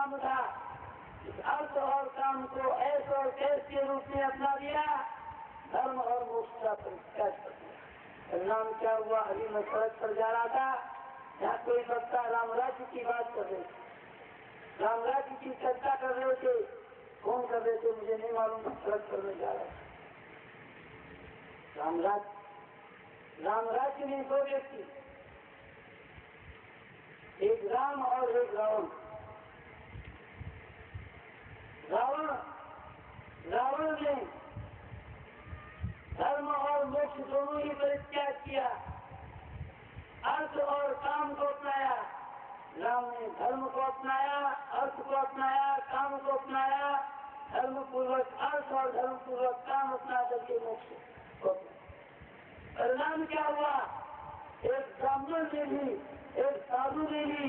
काम था, इस अर्थ और काम को ऐश और कैश के रूप में अपना लिया, धर्म और मोक्ष का परित्याग कर दिया। परिणाम क्या हुआ? अभी मैं सड़क पर जा रहा था, यहाँ कोई वक्ता राम राज्य की बात कर रहे थे, राम राज्य की चर्चा कर रहे थे। कौन कर रहे थे मुझे नहीं मालूम, सड़क पर मैं जा रहा था। राम राज्य में दो व्यक्ति, एक राम और एक रावण। रावण ने धर्म और मोक्ष दोनों ही परित्याग किया, अर्थ और काम को अपनाया। राम ने धर्म को अपनाया, अर्थ को अपनाया, काम को अपनाया, धर्म पूर्वक अर्थ और धर्म पूर्वक काम अपना करके मोक्ष को। परिणाम क्या हुआ? एक ब्राह्मण ने भी, एक साधु ने भी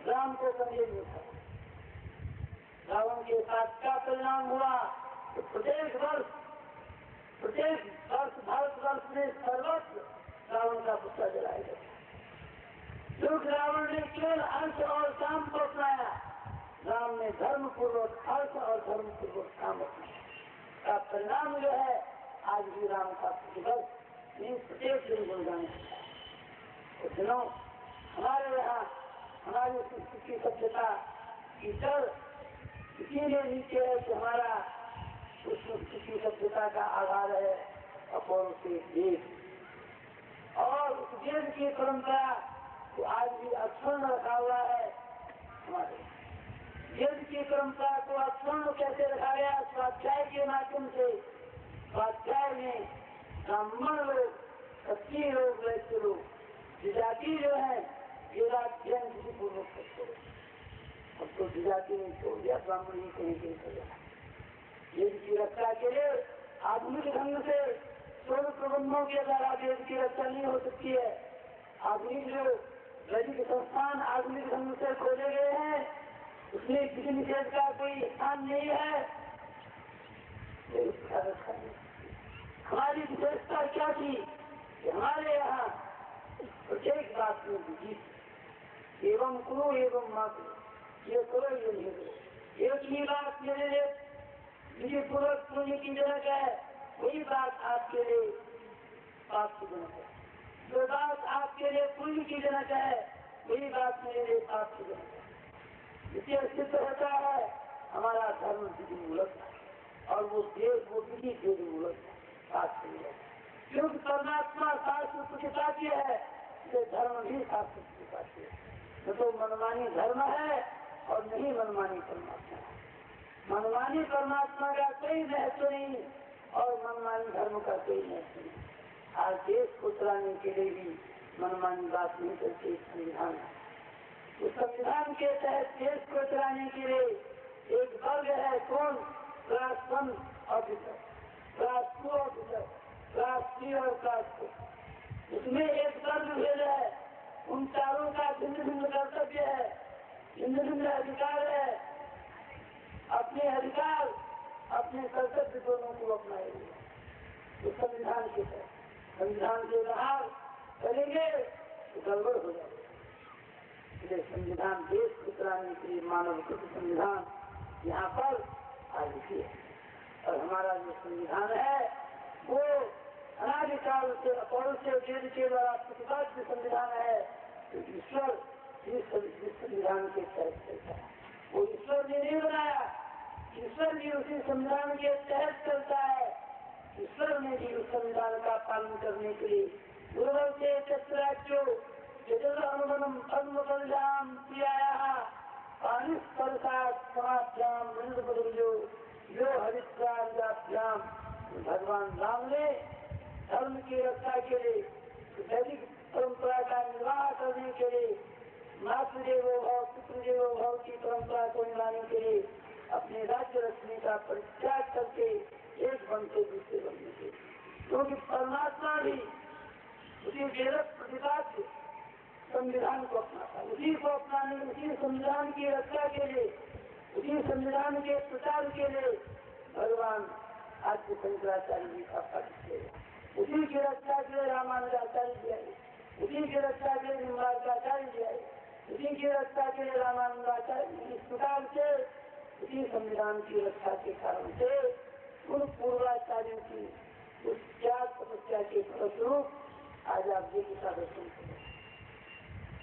राम को संदेश दिया। रावण के साथ क्या परिणाम हुआ? तो प्रत्येक वर्ष भारतवर्ष में सर्वत्र रावण का पुतला जलाया गया। क्योंकि रावण ने केवल अर्थ और काम को अपनाया, राम ने धर्म पूर्वक अर्थ और धर्म पूर्वक काम अपनाया। का परिणाम जो है, आज भी राम का दिवस प्रत्येक दिन गुणगान है। दिनों हमारे यहाँ हमारी संस्कृति सभ्यता की जड़ इसीलिए नीचे है कि हमारा उस संस्कृति सभ्यता का आधार है अपौर से वेद, और उस वेद की परंपरा को आज भी अक्षुण्ण रखा हुआ है। हमारे वेद की परंपरा को अक्षुण्ण कैसे रखा गया? स्वाध्याय के माध्यम से। स्वाध्याय में ब्राह्मण लोग, क्षत्रिय लोग, वैश्य लोग, विजाति जो है वेदाध्ययन किसी पूर्वक करते हैं। अब तो विजाति ने छोड़ दिया, ब्राह्मण ही कहीं कहीं कर रहा है। वेद की रक्षा के लिए आधुनिक ढंग से शोध प्रबंधों के द्वारा वेद की रक्षा नहीं हो सकती है। आधुनिक जो वैदिक संस्थान आधुनिक ढंग से खोले गए हैं, उसमें किसी निषेध का कोई स्थान नहीं है। हमारी विशेषता क्या थी कि हमारे यहाँ प्रत्येक बात में बुद्धि, एवं करो एवं मात्र, ये करो ये नहीं करो। एक ही बात मेरे लिए विधि पूर्वक सुनने की जनक है, वही बात आपके लिए पाप की जनक है। जो बात आपके लिए पुण्य की जनक है, वही बात मेरे लिए पाप की जनक है। इससे सिद्ध होता है हमारा धर्म विधि मूलक है, और वो विधि वेद मूलक है, शास्त्र मूलक। क्योंकि परमात्मा शास्त्र प्रतिपाद्य है, ये धर्म भी शास्त्र प्रतिपाद्य है। न तो मनमानी धर्म है और नहीं मनमानी परमात्मा है। मनमानी परमात्मा का कोई महत्व नहीं और मनमानी धर्म का कोई महत्व नहीं। आज देश को चलाने के लिए भी मनमानी बात नहीं करके संविधान है। उस संविधान के तहत देश को चलाने के लिए एक वर्ग है, कौन? Class 1 officer, class 2 officer, class 3 और क्लास 4। उसमें एक वर्ग भेद है। उन चारों का भिन्न भिन्न कर्तव्य है, भिन्न भिन्न अधिकार है। अपने अधिकार अपने कर्तव्य दोनों को अपनाएंगे तो संविधान के तहत। संविधान के बाहर करेंगे तो गड़बड़ हो जाएगी। इसलिए संविधान देश को चलाने के लिए मानवकृत संविधान यहाँ पर आज भी है। और हमारा जो संविधान है वो अनादिकाल से अपौर से वेद के द्वारा प्रतिपाद्य संविधान है। तो ईश्वर इस संविधान के तहत चलता है। वो ईश्वर ने नहीं बनाया, ईश्वर भी उसी संविधान के तहत चलता है। ईश्वर ने भी उस संविधान का पालन करने के लिए पूर्व से चतुराज्यो यजुर्वनम पद्मपल्लाम प्रियाया पानिस्पर्शात् समाभ्याम वृंदपदुर्यो यो हरिद्राभ्याम। भगवान राम ने धर्म की रक्षा के लिए, वैदिक परंपरा का निर्वाह करने के लिए, मातृदेवो भव पितृदेवो भव की परंपरा को निभाने के लिए अपने राज्य रखने का परित्याग करके एक वन से दूसरे वन में गए। क्योंकि परमात्मा भी उसी वेद प्रतिपाद्य संविधान को अपनाता, उसी को अपनाने, उसी संविधान की रक्षा के लिए, उसी संविधान के प्रचार के लिए भगवान आद्य शंकराचार्य जी का पद किया। उसी की रक्षा के लिए रामानुजाचार्य जी आए, उसी की रक्षा के लिए निम्बार्काचार्य जी आए, उसी की रक्षा के लिए रामानंदाचार्य। इस प्रकार से भारतीय संविधान की रक्षा के कारण से उन पूर्वाचार्यों की उस त्याग तपस्या के फलस्वरूप आज आप देवी का दर्शन करें,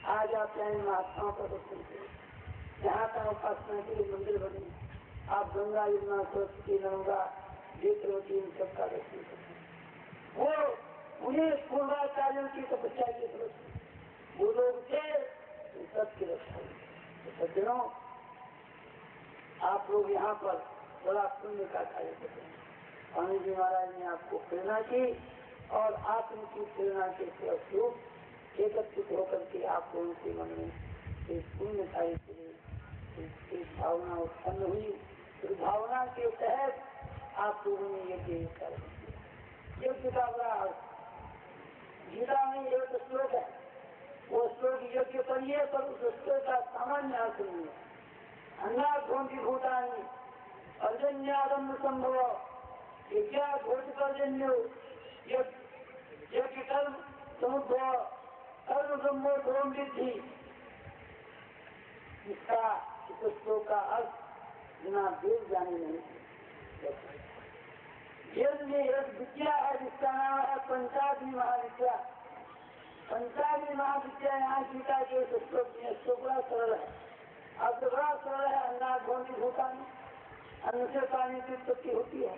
आज आप चाहे महात्माओं का दर्शन करें, जहाँ का उपासना के लिए मंदिर बने, आप गंगा यमुना सरस्वती नर्मदा वेत्रवती इन सबका दर्शन करें। वो उन्हें पूर्वाचार्यों की तपस्या के फलस्वरूप वो लोग थे सबकी रक्षा। तो सज्जनों, आप लोग यहाँ पर बड़ा पुण्य का कार्य करते हैं। स्वामी जी महाराज ने आपको प्रेरणा की और आप उनकी प्रेरणा के फलस्वरूप एकत्रित होकर के आप लोगों के मन में एक पुण्य कार्य के लिए एक भावना उत्पन्न हुई। उस भावना के तहत आप लोगों ने यज्ञ कार्य किया। यज्ञ का बड़ा अर्थ गीता में एक श्लोक है, वो श्लोक यज्ञ करिए, पर उस श्लोक का सामान्य अर्थ नहीं है। अन्नाद्भवन्ति भूतानि पर्जन्यादं संभव यज्ञा घोष पर्जन्यो यज्ञ कर्म समुद्भव कर्म ब्रह्मोद्भवं विद्धि। इसका इस श्लोक का अर्थ बिना वेद जाने नहीं। वेद में एक विद्या है जिसका नाम है पंचाग्नि महाविद्या। पंचाग्नि महाविद्या यहाँ गीता के श्लोक में श्लोक बड़ा सरल है। अब तो बड़ा सरल है, अन्नाद्भवन्ति भूतानि, अन्न से पानी की उत्पत्ति होती है।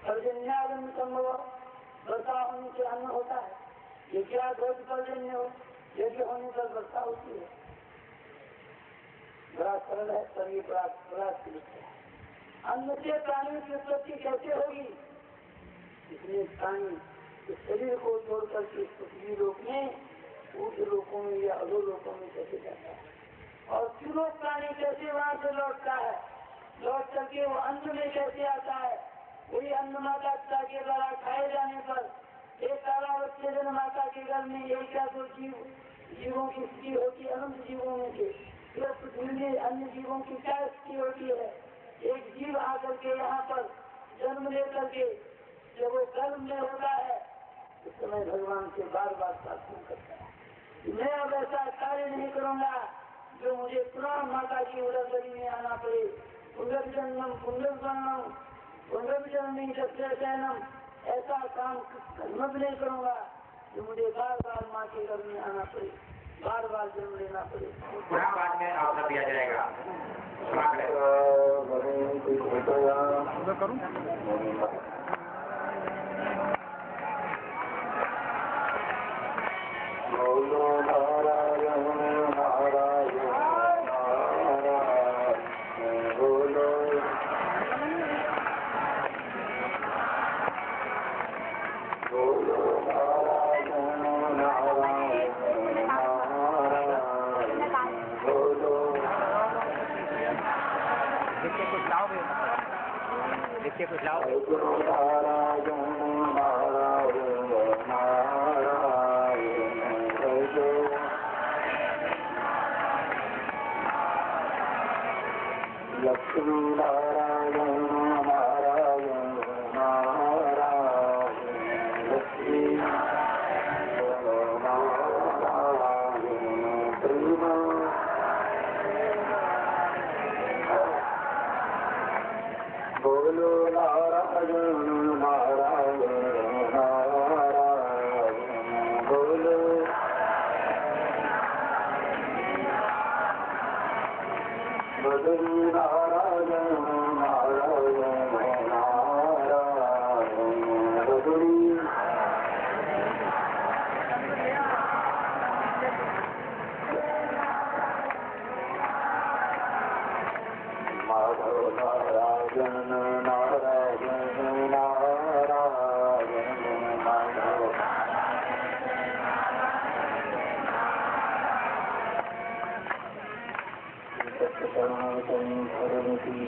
पर्जन्यादं संभव, वर्षा होने से अन्न होता है। यज्ञा घोष पर्जन्य हो, यज्ञ होने पर वर्षा होती है। बड़ा सरल है, पर ये बड़ा सीमित है। अन्न से प्राणी की उत्पत्ति कैसे होगी? इसलिए प्राणी इस शरीर को छोड़ करके पृथ्वी लोक में ऊर्ध्व लोकों में या अधो लोकों में कैसे जाता है, और तीनों प्राणी कैसे वहाँ से लौटता है, लौट करके वो अन्न में कैसे आता है। वही अन्न माता पिता के द्वारा खाए जाने पर एक तारा बच्चे जन माता के घर में एक या दो जीवों की स्थिति होती है, अनंत जीवों में से जो पृथ्वी में अन्य जीवों की क्या स्थिति होती है। एक जीव आकर के यहाँ पर जन्म लेकर के जब वो कर्म में होता है उस समय भगवान से बार बार प्रार्थना करता है, मैं अब ऐसा कार्य नहीं करूँगा जो मुझे पुनः माता की उदर में आना पड़े। पुनर्जन्म पुनर्जन्म पुनर्जन्म सत्यनम, ऐसा काम कर्म नहीं करूँगा जो मुझे बार बार माँ के घर में आना पड़े, बार बार जन्म लेना पड़े। पुनः बाद में अवसर दिया जाएगा। देखिए कुछ लाओ। लक्ष्मी नारायण नारायण नारायण लक्ष्मी बोलो नारायण नारायण नारायण बोलो बदरी नारायण नारायण नारायण बदरी माधव नारायण नारायण नारायण माधव सत्यनारायण धर्मती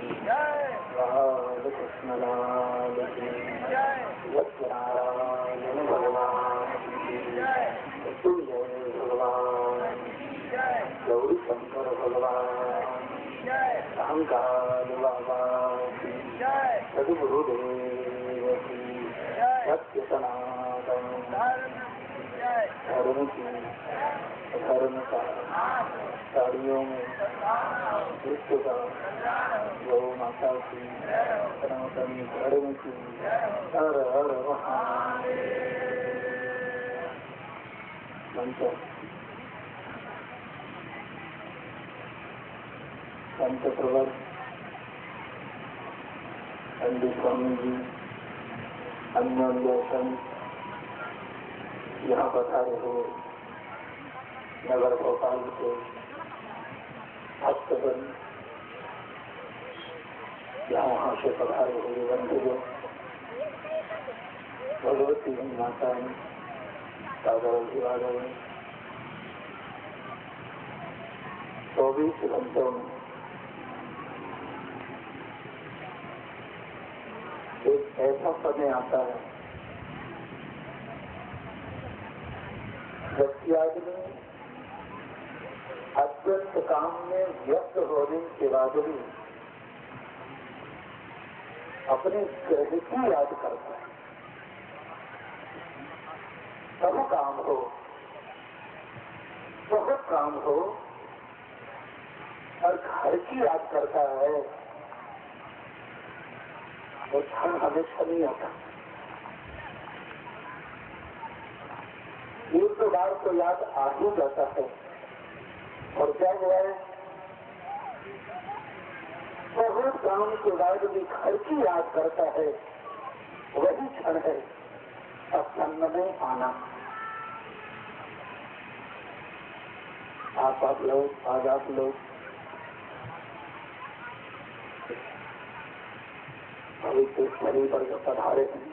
कृष्ण लाल की सत्यनारायण भगवान की जय भगवान गौरी शंकर भगवान अहंकार बाबा की सदगुरुदेव की सत्य सनातन धर्म की धर्म का साड़ियों में विश्व का गौ माता की सनातन धर्म की हर हर मंत्र संत प्रवर पंडित स्वामी जी अन्य संत यहाँ पधारे हुए नगर भोपाल के भक्तगण यहाँ से पधारे हुए बंधुओं भगवती माता सागर विभागों 24 घंटों में एक ऐसा समय आता है जबकि आदमी अत्यंत काम में व्यस्त होने के बाद भी अपने ग्रह की याद करता है। सब काम हो, बहुत काम हो और घर की याद करता है, वो क्षण हमेशा नहीं आता। एक दो बार तो याद आ ही जाता है और क्या हुआ है, बहुत काम के बाद भी घर की याद करता है। वही क्षण है सत्संग में आना। आप लोग आज आप लोग पवित्र शरीर पर जो पधारे हैं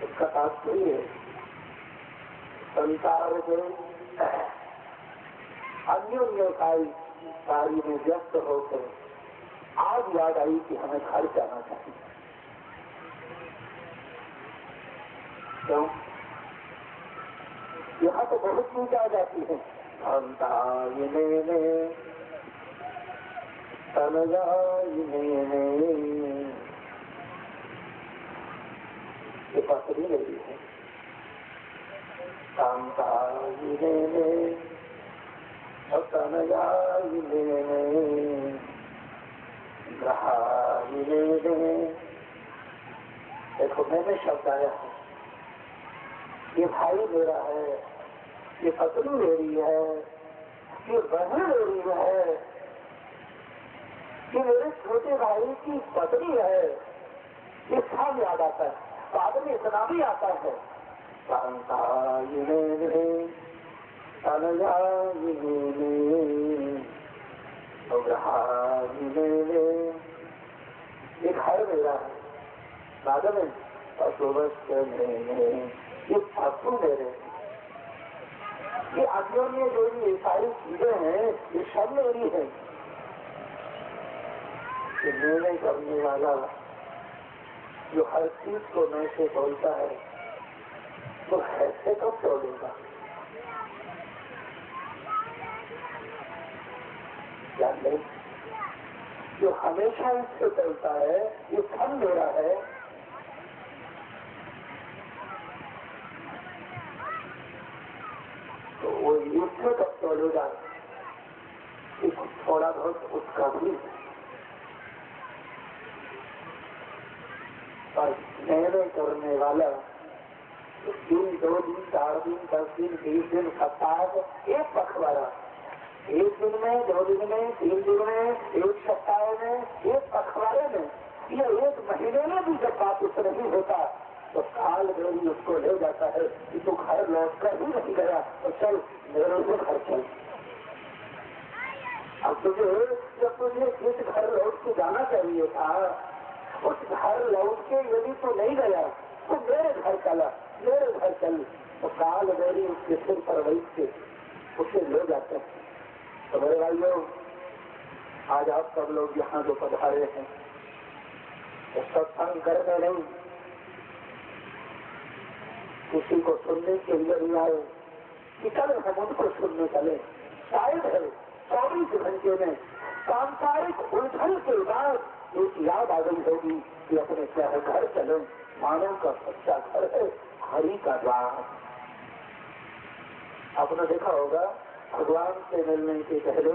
उसका तात्पर्य है संसार के अन्योन्य कार्य में व्यस्त होकर आज याद आई कि हमें घर जाना चाहिए। क्यों? यहाँ तो बहुत चीज आ जाती है। ये पसरी लगी है देखो मैंने शब्द आया है, ये भाई मेरा है, ये पत्नी मेरी है, ये बहन मेरी है, ये मेरे छोटे भाई की पत्नी है। ये सब याद आता है। बाद में इतना भी आता है ये घर मेरा है, बाद में ये पशु मेरे, ये अन्योन्य जो ये सारी चीजें हैं ये सब मेरी है। ये निर्णय करने वाला जो हर चीज को मैं से बोलता है तो ऐसे कब तोड़ेगा? जान ले, जो हमेशा इससे चलता है ये धन मेरा है, तो वो इससे कब तोड़ेगा? थोड़ा बहुत उसका भी और निर्णय करने वाला दिन, 2 दिन, 4 दिन, 10 दिन, 20 दिन, सप्ताह, एक पखवाड़ा, एक दिन में, 2 दिन में, 3 दिन में, एक सप्ताह में, एक पखवाड़े में, या एक महीने में भी जब बात उस नहीं होता तो काल देवी उसको ले जाता है कि तू घर लौट कर ही नहीं गया तो चल मेरे से घर चल। अब तुझे जब तुझे इस घर लौट के जाना चाहिए था, उस घर लौट के यदि तू नहीं गया तो मेरे घर चला, मेरे घर चल, तो काल देवी उसके सिर पर बैठ के उसे ले जाते हैं। तो मेरे भाइयों, आज आप सब लोग यहाँ जो पधारे हैं वो सत्संग करने नहीं, किसी को सुनने के लिए नहीं आए कि चलो हम उनको सुनने चले। शायद है 24 घंटे में सांसारिक उलझन के बाद एक याद आ गई होगी कि अपने क्या घर चले। मानव का सच्चा घर है हरि का द्वार। आपने देखा होगा भगवान से मिलने के पहले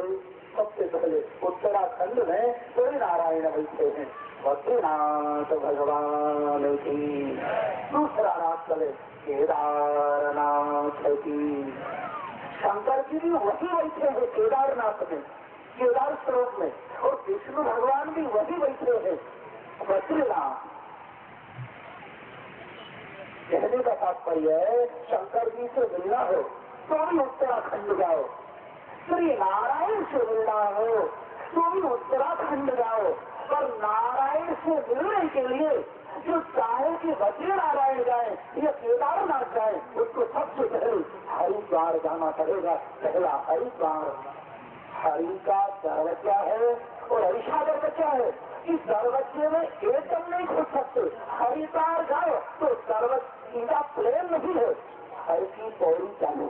सबसे पहले उत्तराखंड में सूर्य नारायण बैठे हैं, बद्रीनाथ भगवान की। दूसरा रात चले केदारनाथ की, शंकर जी भी वही बैठे हैं केदारनाथ में, केदार स्रोत में, और विष्णु भगवान भी वही बैठे हैं बद्रीनाथ। कहने का तात्पर्य है शंकर जी से मिलना हो तो भी उत्तराखंड जाओ, श्री नारायण से मिलना हो तो भी उत्तराखंड जाओ। पर नारायण से मिलने के लिए जो चाहे कि बद्री नारायण जाए या केदारनाथ जाए, उसको सबसे पहले हरिद्वार जाना पड़ेगा। पहला हरिद्वार, हरि का दरवाजा है और ऐसा दरवाजा है कि दरवाजे में एकदम नहीं घुस सकते। हरिद्वार जाओ तो दरवाजा प्लेन नहीं है, हर की पौड़ी चालू।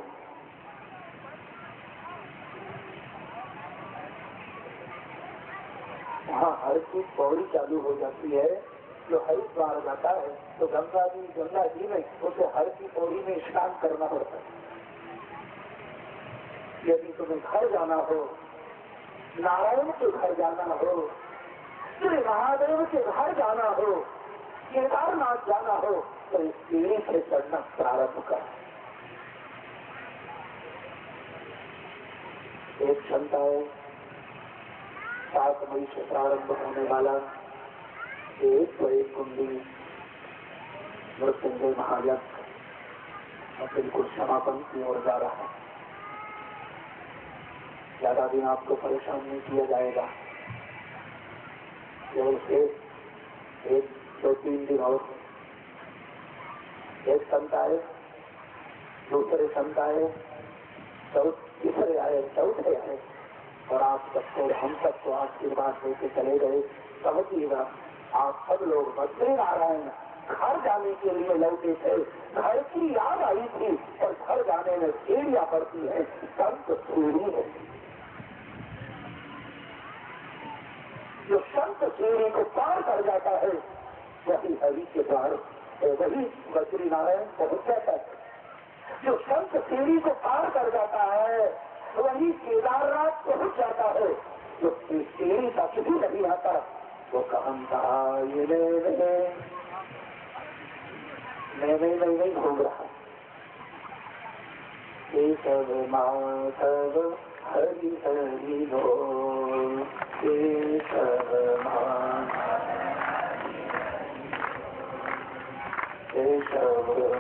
हाँ, हर की पौड़ी चालू हो जाती है। जो हरिद्वार जाता है तो गंगा जी में उसे हर की पौड़ी में स्नान करना होता है। यदि तुम्हें घर जाना हो, नारायण के घर जाना हो, श्री महादेव के घर जाना हो, केदारनाथ जाना हो, तो इस सीढ़ी से चढ़ना प्रारंभ कर। एक क्षमता है 7 मई से प्रारंभ होने वाला एक कुंडी मृत्युंजय महायज्ञ और बिल्कुल समापन की ओर जा रहा है। ज्यादा दिन आपको परेशान नहीं किया जाएगा, केवल एक 2-3 दिन और। एक संत आए, दूसरे संत आए, तीसरे आए, चौथे आए, और आप सबको हम सबको आशीर्वाद देके चले गए। समझिएगा, आप सब लोग बद्री नारायण घर जाने के लिए लौटे थे। घर की याद आई थी और घर जाने में सीढ़ियां पड़ती है, संत सीढ़ी है। जो संत सीढ़ी को पार कर जाता है वही हरि के द्वार, वही बद्री नारायण पहुंच जाता है। जो संत सीढ़ी को पार कर जाता है वही केदारनाथ पहुंच जाता है। जो सीढ़ी का किसी नहीं आता वो कहता ये नहीं घूम रहा। केशव माधव हरि हरि बोल, केशव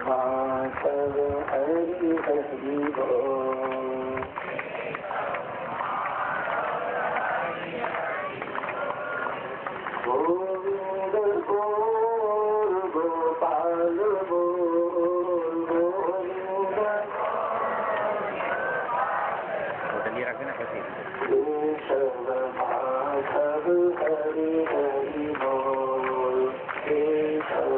माधव हरि हरि बोल। गोविंद बोल गोपाल बोल, गोविंद केशव माधव हरि हरि बोल, केशव।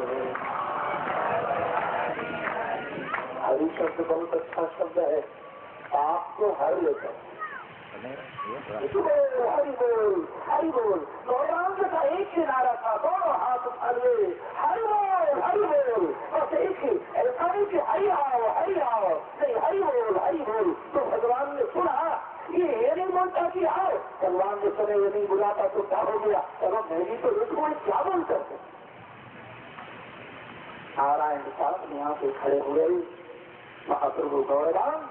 हरि शब्द बहुत अच्छा शब्द है, आपको हर लेकर हरि बोल हरि बोल। गौरांग का एक ही नारा था, दोनों हाथ उठा लिए, हरि बोल हरि बोल। बस एक ही, ऐसा नहीं कि हरि आओ नहीं, हरि बोल। तो भगवान ने सुना, ये नहीं बोलता कि आओ। भगवान ने सुने ये नहीं बुलाता तो क्या हो गया, चलो मैं भी तो देखो क्या बोल करते। नारायण साहब यहाँ पे खड़े हुए महाप्रभु गौरांग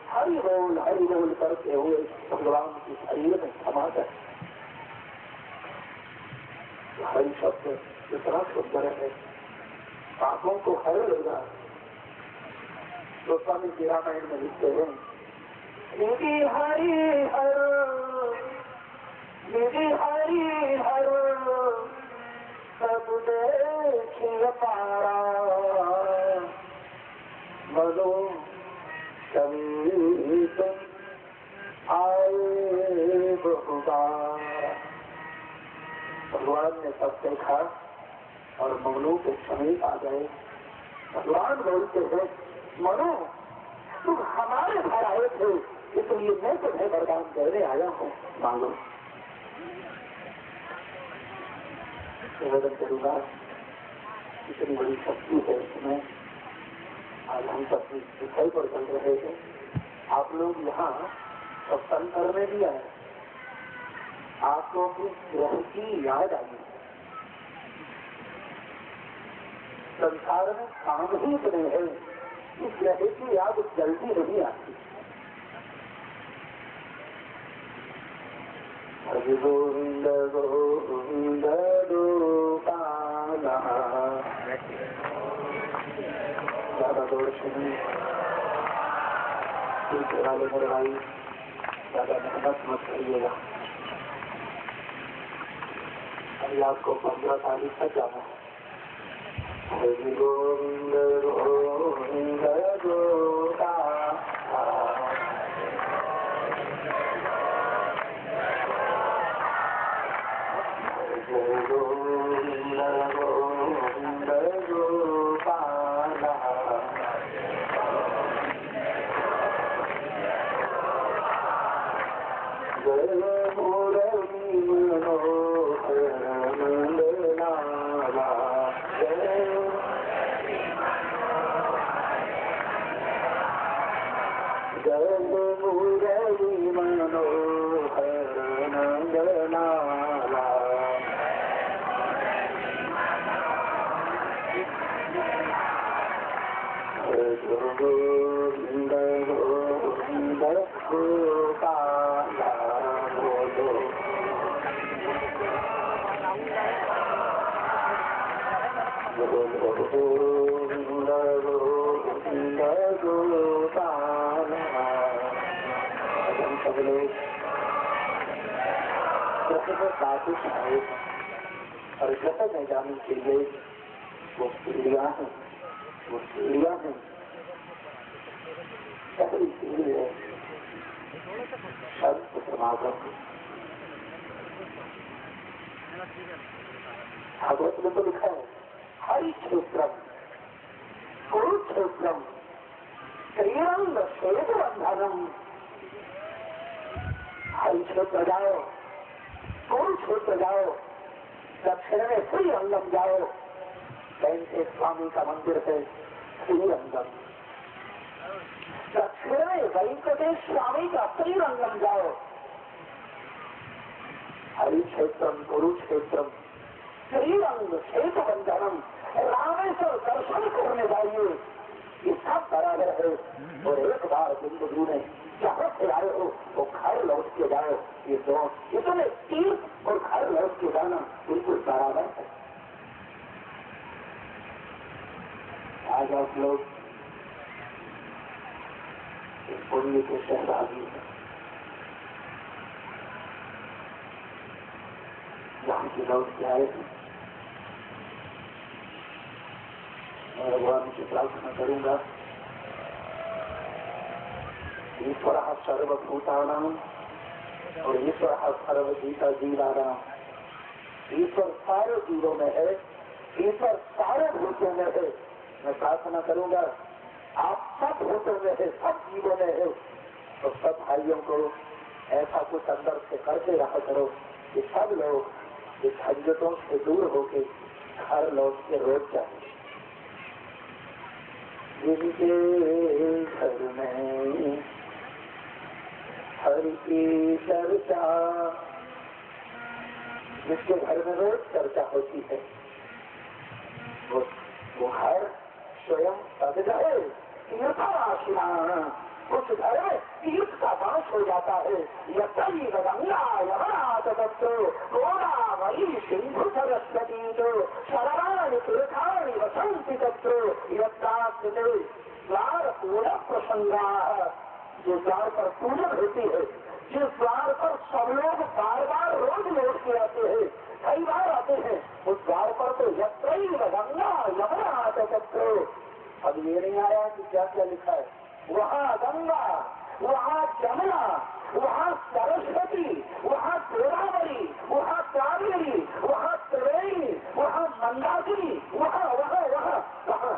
हरि बोल करते हुए भगवान के शरीर में समा गए। हरि शब्द इतना सुंदर है, पापों को हर लेगा। तो स्वामी जी रामायण में लिखते हैं, निधि हरि हर सब देखिए पारा, मनो समीप आए बहुबार। भगवान ने सब देखा और मनु के समीप आ गए। भगवान बोलते हैं, मनु तुम हमारे घर आए थे, इसलिए मैं तुम्हें वरदान देने आया हूँ, मांगो। निवेदन करूंगा, इतनी बड़ी शक्ति है इसमें। आज हम सब विषय पर चल रहे थे, आप लोग यहाँ सत्संग करने भी आए, आपको अपनी ग्रह की याद आई। संसार में काम ही इतने हैं, इस ग्रह की याद जल्दी नहीं आती। हरि गोविंद गोविंद गोपाला, ज्यादा दौड़ सुनी वाले मेरे भाई, ज्यादा मेहनत मत करिएगा। अभी आपको 15 तारीख तक जाना है। हरि गोविंद गोविंद गोपाला, गोविंद गोविंद गोपाला, जय मुरली मनोहर नंदलाला, जय मुरली मनोहर नंदलाला, गोविंद गोविंद गोपाला, बोलो गोविंद गोविंद गोपाला। हम सब लोग बातुष आए और जगत में जाने के लिए वो सीढ़ियाँ हैं, वो सीढ़ियाँ हैं। पहली सीढ़ी है संत समागम। भागवत में तो लिखा है हरि क्षेत्रम कुरुक्षेत्रम त्रिरंग सेतु बंधनम। हरि क्षेत्र जाओ, कुरुक्षेत्र जाओ, दक्षिण में श्रीरंगम जाओ, वैसे स्वामी का मंदिर है श्रीरंगम। दक्षिण में वेंकटेश स्वामी का श्रीरंगम जाओ। हरि क्षेत्रम कुरुक्षेत्रम श्रीरंग सेतु बंधनम। रामेश्वर दर्शन करने जाइए, ये सब बराबर है। और एक बार जिंदगी में जहाँ से आए हो वो घर लौट के जाओ। ये दो इसमें तीर्थ और घर लौट के जाना बिल्कुल बराबर है। आज आप लोग इस पुण्य के सहभागी हैं। जहाँ की लौट के आए हैं, मैं भगवान से प्रार्थना करूंगा, ईश्वर सर्वभूतानां और ईश्वर सर्वभूता जीवानां। ईश्वर सारे जीवों में है, ईश्वर सारे भूतों में है। मैं प्रार्थना करूंगा आप सब भूतों में है, सब जीवों में है। तो सब भाइयों को ऐसा कुछ अंदर से करके रखा करो कि सब लोग इस झंझटों से दूर होके घर लौट के रोज जाए। जिनके घर में हरि की चर्चा, जिसके घर में रोज चर्चा होती है, वो घर स्वयं सद जाए तीर्थराशिना। उस घर में तीर्थ का वास हो जाता है। यही गंगा यमुना तत्व गोदावरी सिंधु सरस्वती तो शरणानि तीर्थानि वसंति तत्व यत्रास्ते द्वार पूजा प्रसंगा। जो द्वार पर पूजन होती है, जिस द्वार पर सब लोग बार बार रोज लौट के आते हैं, कई बार आते हैं, उस द्वार पर तो यत्रैव गंगा यमुना तत्व। अब ये नहीं आया कि क्या क्या लिखा है। वहाँ गंगा, वहाँ जमुना, वहाँ सरस्वती, वहाँ गोदावरी, वहाँ कावेरी, वहाँ त्रिवेणी, वहाँ मंदाकिनी, वहाँ वहाँ वहाँ वहाँ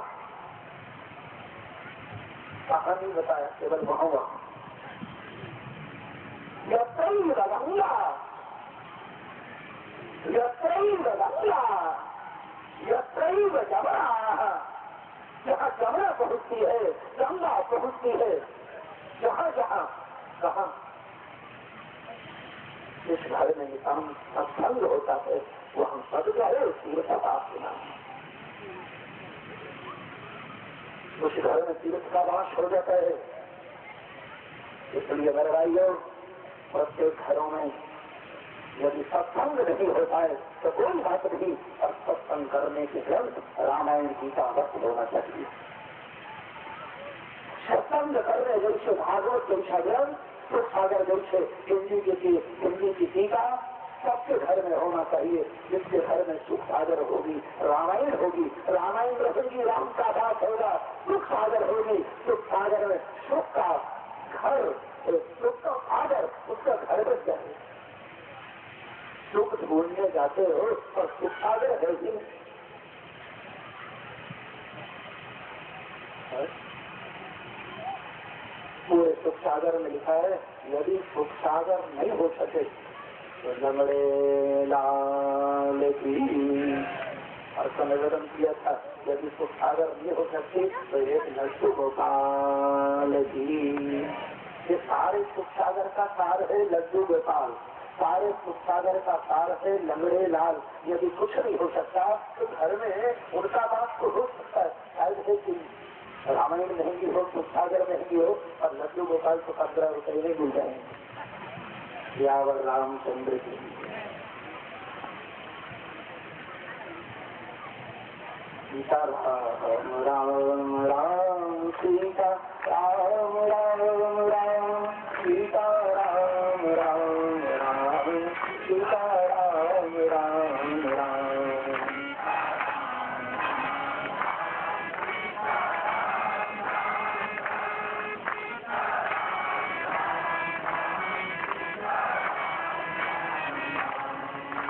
कहा नहीं बताया, केवल वहाँ वहाँ। यत्रैव गंगा, यत्रैव गंगा, यत्रैव जमुना। जहाँ जमुना पहुँचती है, गंगा पहुँचती है, जहाँ जहाँ कहा जिस घर में निशान सत्संग होता है वहाँ सब गए तीर्थ का सुना। उस घर में तीर्थ का वास हो जाता है। इसलिए मेरे भाइयों, प्रत्येक घरों में यदि सत्संग नहीं होता है तो कोई बात नहीं, और सत्संग करने के ग्रंथ रामायण गीता वक्त होना चाहिए। सत्संग करने जैसे भागवत जैसा ग्रंथ, तो सागर जैसे हिंदी की टीका सबके घर में होना चाहिए। जिसके घर में सुख सागर होगी रामायण होगी, रामायण रहेगी राम का दास होगा, सुख सागर होगी, सुख सागर में सुख का घर, सुख का सागर उसका घर बन जाए। सुख ढूंढने जाते हो और सुख सागर है ही पूरे सुख सागर में लिखा है, यदि सुख सागर नहीं हो सके तो लंगड़े लाल की और निवेदन किया था, यदि सुख सागर नहीं हो सकती तो एक लड्डू गोपाल की। ये सारे सुख सागर का सार है लड्डू गोपाल, सारे सुख सागर का सार है लंगड़े लाल। यदि कुछ नहीं हो सकता तो घर में उनका बात तो हो सकता है, शायद है कि रामायण महंगी हो, सुख सागर महंगी हो, और लड्डू गोपाल को 15 रुपये में मिल जाएंगे। यावर रामचंद्र की सीता राम राम राम सीता राम राम राम सीता राम राम राम सीता राम राम राम।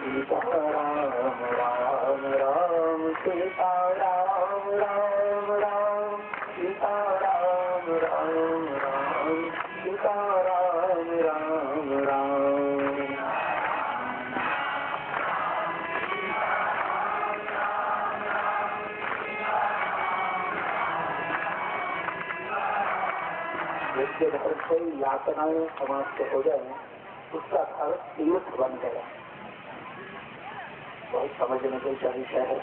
सीता राम राम राम सीता राम राम राम सीता राम राम राम सीता राम राम राम। जिसके घर से यातनाएं समाप्त हो जाए उसका घर तीर्थ बन गया। बहुत समझने की विषय है।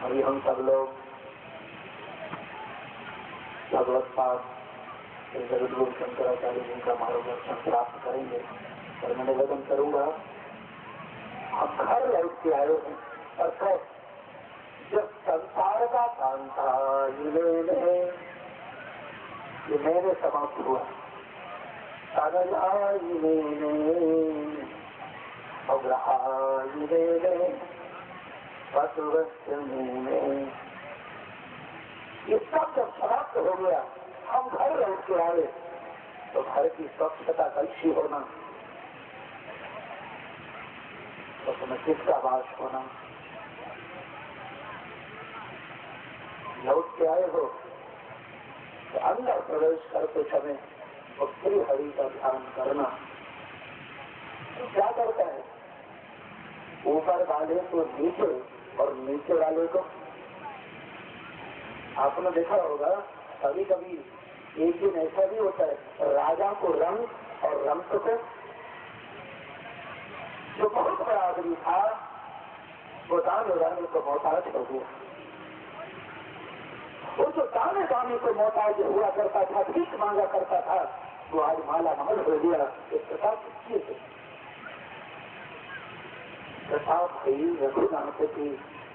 अभी हम सब लोग भगवत पाठ जगत गुरु शंकराचार्य जी का मार्गदर्शन प्राप्त करेंगे और मैं निवेदन करूंगा, हम घर लौट के आए हैं और कब जब संसार का काम था ये मैंने समाप्त हुआ, ये सब जब समाप्त हो गया, हम घर लौट के आए तो घर की स्वच्छता कैसी होना, उसमें किसका वास होना। लौट के आए हो तो अंदर प्रवेश करते समय और श्री हरि का ध्यान करना। तो क्या करता है, ऊपर वाले को नीचे और नीचे वाले को। आपने देखा होगा कभी कभी एक दिन ऐसा भी होता है, राजा को रंग और रंग को, जो बहुत बड़ा आदमी था वो दाने दाने को मोहताज हो गया। वो जो दाने दाने को मोहताज हुआ करता था, भीख मांगा करता था, वो आज माला माल हो गया। इस प्रकार की प्रताप ही रघुनाथ की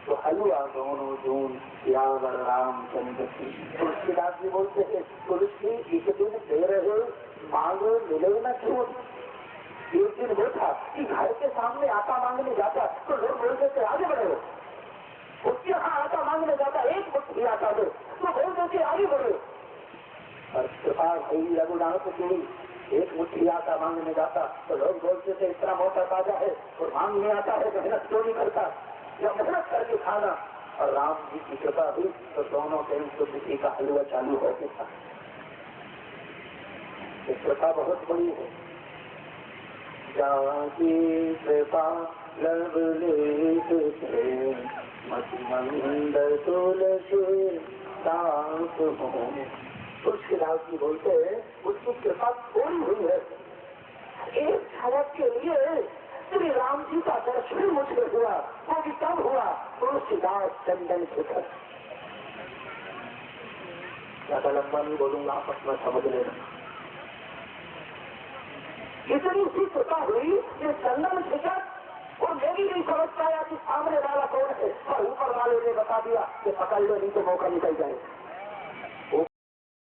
तो हलवा दोनों जून यावर रामचंद्र की। तुलसीदास जी बोलते हैं, तुलसी एक दिन दे रहे मांगो मिले न क्यों। एक दिन वो था कि घर के सामने आटा मांगने जाता तो लोग बोलते थे आगे बढ़ो, उसके यहाँ आटा मांगने जाता एक मुट्ठी आटा दो तो बोलते थे आगे बढ़ो। और कृपा भाई रघुनाथ की एक मुट्ठी आटा मांगने जाता तो लोग बोलते थे इतना मोटा ताजा है और मांगने आता है, मेहनत क्यों नहीं करता, या मेहनत करके खाना। और राम जी की कृपा हुई तो दोनों टाइम तो किसी का हलवा चालू हो गया। ये कृपा बहुत बड़ी है। जाकी कृपा लब ले मत मंद तुलसी दास हो, तुलसीदास जी बोलते हैं उसकी कृपा थोड़ी हुई है। एक झलक के लिए श्री राम जी का दर्शन मुझे हुआ, वो भी कब हुआ? तुलसीदास चंदन शिखर। ज्यादा लंबा नहीं बोलूंगा, आपस में समझ लेना। इतनी सी कृपा हुई कि चंदन शिखर, और मैं भी नहीं समझ पाया कि सामने वाला कौन है, और ऊपर वाले ने बता दिया कि पकड़ लो नहीं तो मौका निकल जाए।